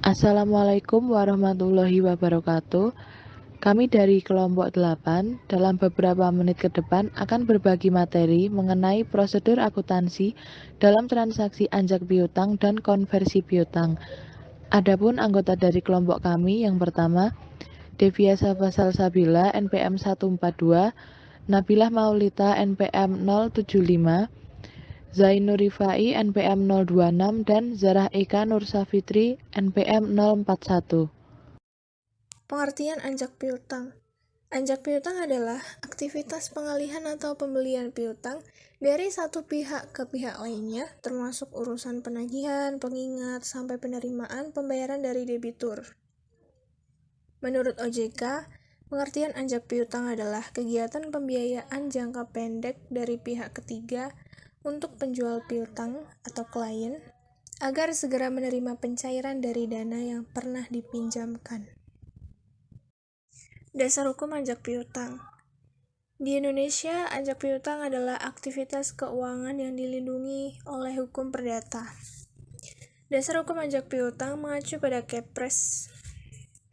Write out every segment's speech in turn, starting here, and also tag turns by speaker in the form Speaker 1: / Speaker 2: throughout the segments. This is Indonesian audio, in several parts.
Speaker 1: Assalamualaikum warahmatullahi wabarakatuh. Kami dari kelompok 8 dalam beberapa menit ke depan akan berbagi materi mengenai prosedur akuntansi dalam transaksi anjak piutang dan konversi piutang. Adapun anggota dari kelompok kami yang pertama, Devia Safasal Sabila NPM 142, Nabilah Maulita NPM 075, Zainur Rifai NPM 026 dan Zarah Eka Nursafitri NPM 041.
Speaker 2: Pengertian anjak piutang. Anjak piutang adalah aktivitas pengalihan atau pembelian piutang dari satu pihak ke pihak lainnya, termasuk urusan penagihan, pengingat, sampai penerimaan pembayaran dari debitur. Menurut OJK, pengertian anjak piutang adalah kegiatan pembiayaan jangka pendek dari pihak ketiga untuk penjual piutang atau klien agar segera menerima pencairan dari dana yang pernah dipinjamkan. Dasar hukum anjak piutang. Di Indonesia, anjak piutang adalah aktivitas keuangan yang dilindungi oleh hukum perdata. Dasar hukum anjak piutang mengacu pada Kepres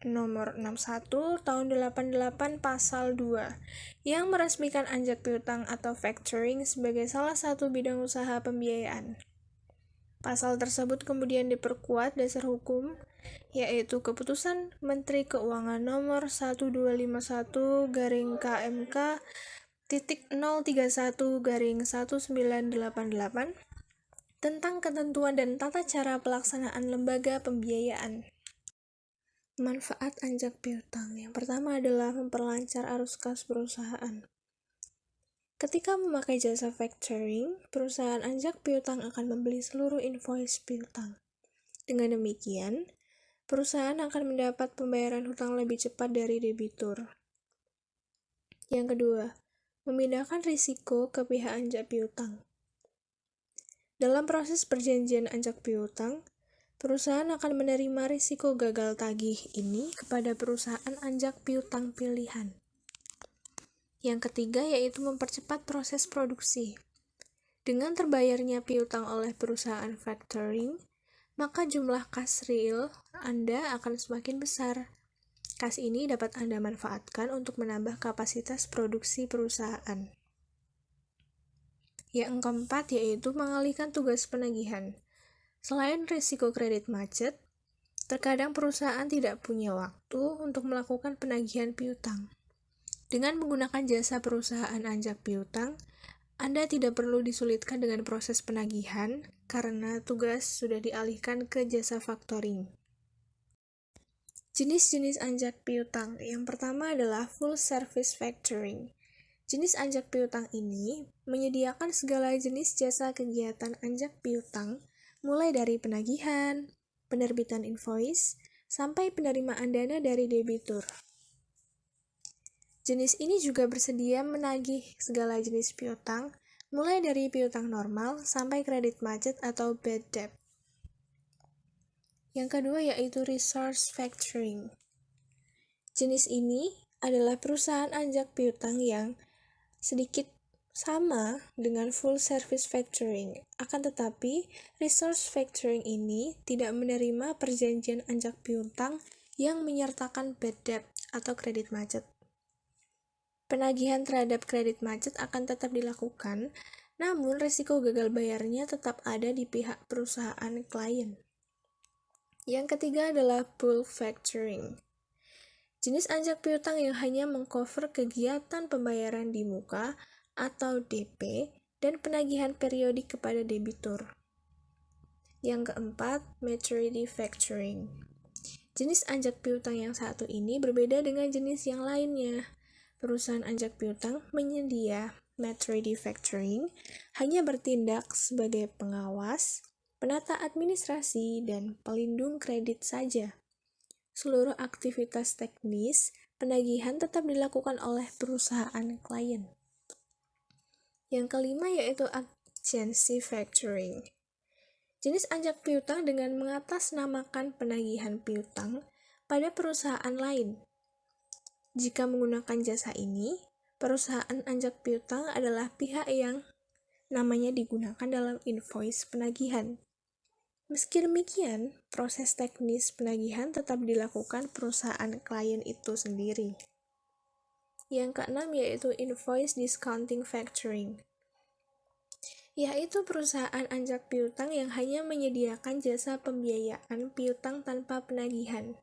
Speaker 2: nomor 61 tahun 88 pasal 2 yang meresmikan anjak piutang atau factoring sebagai salah satu bidang usaha pembiayaan. Pasal tersebut kemudian diperkuat dasar hukum, yaitu Keputusan Menteri Keuangan Nomor 1251/KMK.031/1988 tentang ketentuan dan tata cara pelaksanaan lembaga pembiayaan. Manfaat anjak piutang. Yang pertama adalah memperlancar arus kas perusahaan. Ketika memakai jasa factoring, perusahaan anjak piutang akan membeli seluruh invoice piutang. Dengan demikian, perusahaan akan mendapat pembayaran hutang lebih cepat dari debitur. Yang kedua, memindahkan risiko ke pihak anjak piutang. Dalam proses perjanjian anjak piutang, perusahaan akan menerima risiko gagal tagih ini kepada perusahaan anjak piutang pilihan. Yang ketiga yaitu mempercepat proses produksi. Dengan terbayarnya piutang oleh perusahaan factoring, maka jumlah kas real Anda akan semakin besar. Kas ini dapat Anda manfaatkan untuk menambah kapasitas produksi perusahaan. Yang keempat yaitu mengalihkan tugas penagihan. Selain risiko kredit macet, terkadang perusahaan tidak punya waktu untuk melakukan penagihan piutang. Dengan menggunakan jasa perusahaan anjak piutang, Anda tidak perlu disulitkan dengan proses penagihan karena tugas sudah dialihkan ke jasa factoring. Jenis-jenis anjak piutang. Yang pertama adalah full service factoring. Jenis anjak piutang ini menyediakan segala jenis jasa kegiatan anjak piutang, mulai dari penagihan, penerbitan invoice, sampai penerimaan dana dari debitur. Jenis ini juga bersedia menagih segala jenis piutang, mulai dari piutang normal sampai kredit macet atau bad debt. Yang kedua yaitu resource factoring. Jenis ini adalah perusahaan anjak piutang yang sedikit sama dengan full service factoring. Akan tetapi, resource factoring ini tidak menerima perjanjian anjak piutang yang menyertakan bad debt atau kredit macet. Penagihan terhadap kredit macet akan tetap dilakukan, namun risiko gagal bayarnya tetap ada di pihak perusahaan klien. Yang ketiga adalah bulk factoring. Jenis anjak piutang yang hanya mengcover kegiatan pembayaran di muka atau DP dan penagihan periodik kepada debitur. Yang keempat, maturity factoring. Jenis anjak piutang yang satu ini berbeda dengan jenis yang lainnya. Perusahaan anjak piutang menyedia maturity factoring hanya bertindak sebagai pengawas, penata administrasi, dan pelindung kredit saja. Seluruh aktivitas teknis penagihan tetap dilakukan oleh perusahaan klien. Yang kelima yaitu agency factoring. Jenis anjak piutang dengan mengatasnamakan penagihan piutang pada perusahaan lain. Jika menggunakan jasa ini, perusahaan anjak piutang adalah pihak yang namanya digunakan dalam invoice penagihan. Meski demikian, proses teknis penagihan tetap dilakukan perusahaan klien itu sendiri. Yang keenam yaitu invoice discounting factoring, yaitu perusahaan anjak piutang yang hanya menyediakan jasa pembiayaan piutang tanpa penagihan.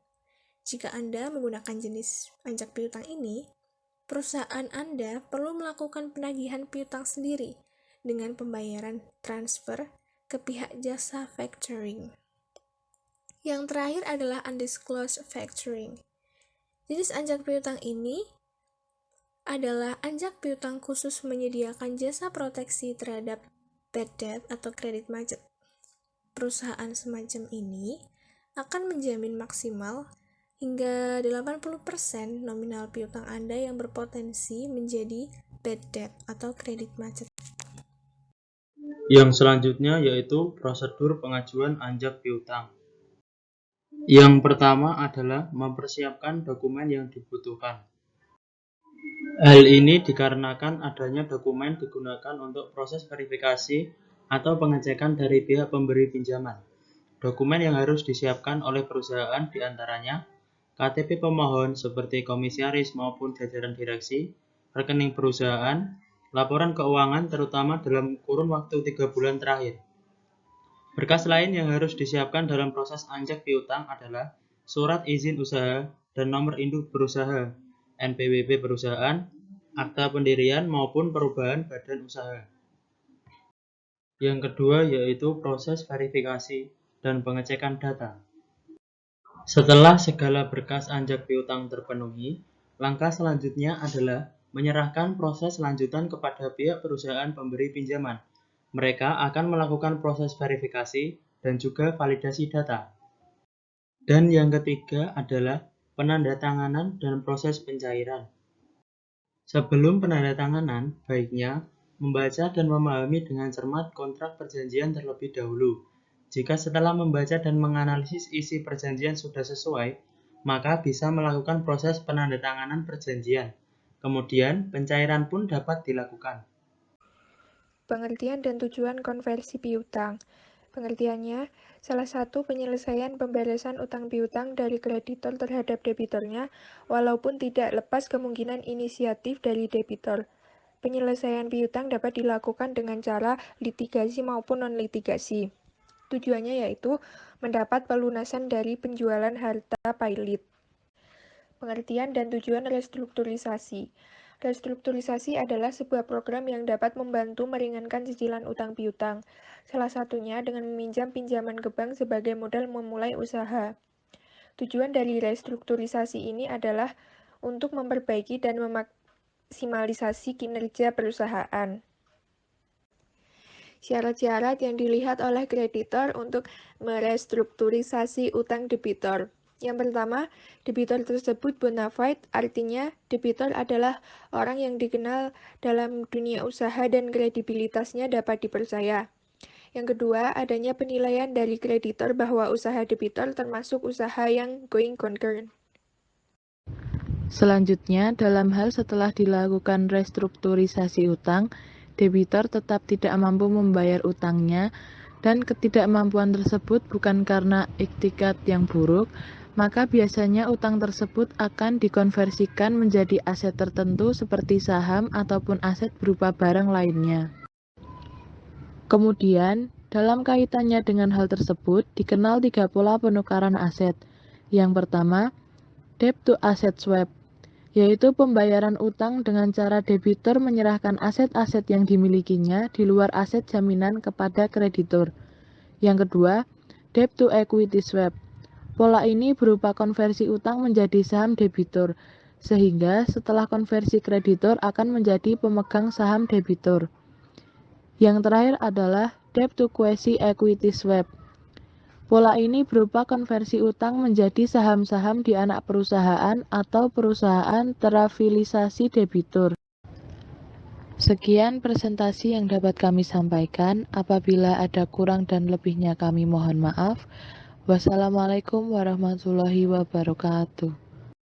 Speaker 2: Jika Anda menggunakan jenis anjak piutang ini, perusahaan Anda perlu melakukan penagihan piutang sendiri dengan pembayaran transfer ke pihak jasa factoring. Yang terakhir adalah undisclosed factoring. Jenis anjak piutang ini adalah anjak piutang khusus menyediakan jasa proteksi terhadap bad debt atau kredit macet. Perusahaan semacam ini akan menjamin maksimal hingga 80% nominal piutang Anda yang berpotensi menjadi bad debt atau kredit macet.
Speaker 3: Yang selanjutnya yaitu prosedur pengajuan anjak piutang. Yang pertama adalah mempersiapkan dokumen yang dibutuhkan. Hal ini dikarenakan adanya dokumen digunakan untuk proses verifikasi atau pengecekan dari pihak pemberi pinjaman. Dokumen yang harus disiapkan oleh perusahaan diantaranya KTP pemohon seperti komisaris maupun jajaran direksi, rekening perusahaan, laporan keuangan terutama dalam kurun waktu 3 bulan terakhir. Berkas lain yang harus disiapkan dalam proses anjak piutang adalah surat izin usaha dan nomor induk berusaha, NPWP perusahaan, akta pendirian maupun perubahan badan usaha. Yang kedua yaitu proses verifikasi dan pengecekan data. Setelah segala berkas anjak piutang terpenuhi, langkah selanjutnya adalah menyerahkan proses lanjutan kepada pihak perusahaan pemberi pinjaman. Mereka akan melakukan proses verifikasi dan juga validasi data. Dan yang ketiga adalah penandatanganan dan proses pencairan. Sebelum penandatanganan, baiknya membaca dan memahami dengan cermat kontrak perjanjian terlebih dahulu. Jika setelah membaca dan menganalisis isi perjanjian sudah sesuai, maka bisa melakukan proses penandatanganan perjanjian. Kemudian, pencairan pun dapat dilakukan.
Speaker 4: Pengertian dan tujuan konversi piutang. Pengertiannya, salah satu penyelesaian pemberesan utang piutang dari kreditor terhadap debitornya, walaupun tidak lepas kemungkinan inisiatif dari debitor. Penyelesaian piutang dapat dilakukan dengan cara litigasi maupun non-litigasi. Tujuannya yaitu mendapat pelunasan dari penjualan harta pailit. Pengertian dan tujuan restrukturisasi. Restrukturisasi adalah sebuah program yang dapat membantu meringankan cicilan utang piutang, salah satunya dengan meminjam pinjaman ke bank sebagai modal memulai usaha. Tujuan dari restrukturisasi ini adalah untuk memperbaiki dan memaksimalisasi kinerja perusahaan. Syarat-syarat yang dilihat oleh kreditor untuk merestrukturisasi utang debitor. Yang pertama, debitor tersebut bona fide, artinya debitor adalah orang yang dikenal dalam dunia usaha dan kredibilitasnya dapat dipercaya. Yang kedua, adanya penilaian dari kreditor bahwa usaha debitor termasuk usaha yang going concern.
Speaker 1: Selanjutnya, dalam hal setelah dilakukan restrukturisasi utang, debitor tetap tidak mampu membayar utangnya dan ketidakmampuan tersebut bukan karena iktikat yang buruk, maka biasanya utang tersebut akan dikonversikan menjadi aset tertentu seperti saham ataupun aset berupa barang lainnya. Kemudian, dalam kaitannya dengan hal tersebut, dikenal 3 pola penukaran aset. Yang pertama, debt to asset swap, yaitu pembayaran utang dengan cara debitur menyerahkan aset-aset yang dimilikinya di luar aset jaminan kepada kreditur. Yang kedua, debt to equity swap. Pola ini berupa konversi utang menjadi saham debitur, sehingga setelah konversi kreditur akan menjadi pemegang saham debitur. Yang terakhir adalah debt to quasi equity swap. Pola ini berupa konversi utang menjadi saham-saham di anak perusahaan atau perusahaan terafilisasi debitur. Sekian presentasi yang dapat kami sampaikan. Apabila ada kurang dan lebihnya kami mohon maaf. Wassalamualaikum warahmatullahi wabarakatuh.